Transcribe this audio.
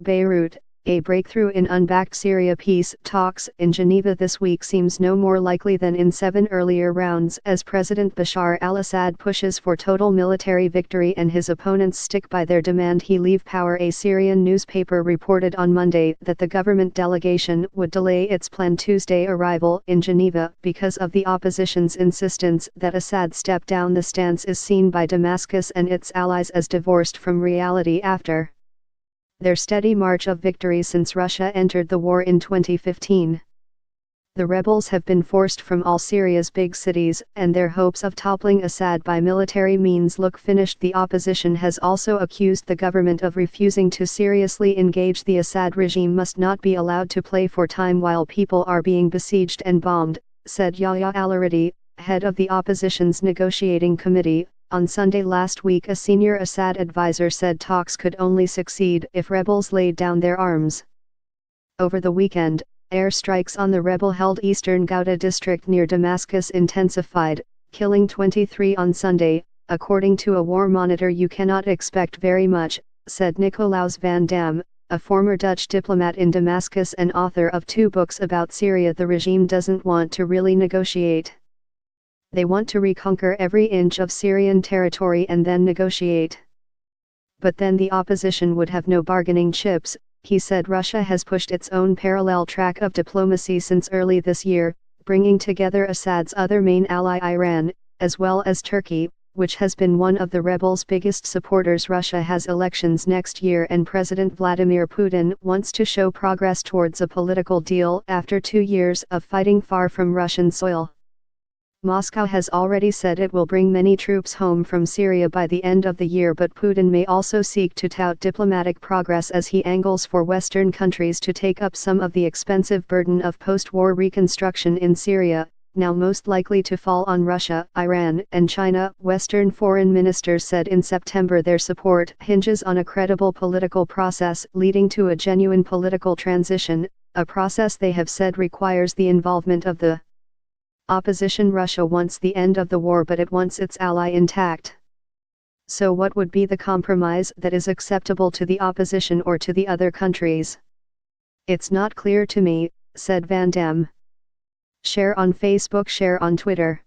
Beirut, a breakthrough in unbacked Syria peace talks in Geneva this week seems no more likely than in 7 earlier rounds as President Bashar al-Assad pushes for total military victory and his opponents stick by their demand he leave power. A Syrian newspaper reported on Monday that the government delegation would delay its planned Tuesday arrival in Geneva because of the opposition's insistence that Assad step down. The stance is seen by Damascus and its allies as divorced from reality after their steady march of victory since Russia entered the war in 2015. The rebels have been forced from all Syria's big cities, and their hopes of toppling Assad by military means look finished. The opposition has also accused the government of refusing to seriously engage. The Assad regime must not be allowed to play for time while people are being besieged and bombed, said Yahya al-Aradi, head of the opposition's negotiating committee. On Sunday last week, a senior Assad advisor said talks could only succeed if rebels laid down their arms. Over the weekend, airstrikes on the rebel-held eastern Ghouta district near Damascus intensified, killing 23 on Sunday, according to a war monitor. You cannot expect very much, said Nicolaus van Dam, a former Dutch diplomat in Damascus and author of 2 books about Syria. The regime doesn't want to really negotiate. They want to reconquer every inch of Syrian territory and then negotiate. But then the opposition would have no bargaining chips, he said. Russia has pushed its own parallel track of diplomacy since early this year, bringing together Assad's other main ally Iran, as well as Turkey, which has been one of the rebels' biggest supporters. Russia has elections next year and President Vladimir Putin wants to show progress towards a political deal after 2 years of fighting far from Russian soil. Moscow has already said it will bring many troops home from Syria by the end of the year, but Putin may also seek to tout diplomatic progress as he angles for Western countries to take up some of the expensive burden of post-war reconstruction in Syria, now most likely to fall on Russia, Iran, and China. Western foreign ministers said in September their support hinges on a credible political process leading to a genuine political transition, a process they have said requires the involvement of the opposition. Russia wants the end of the war, but it wants its ally intact. So what would be the compromise that is acceptable to the opposition or to the other countries? It's not clear to me, said Van Dam. Share on Facebook, share on Twitter.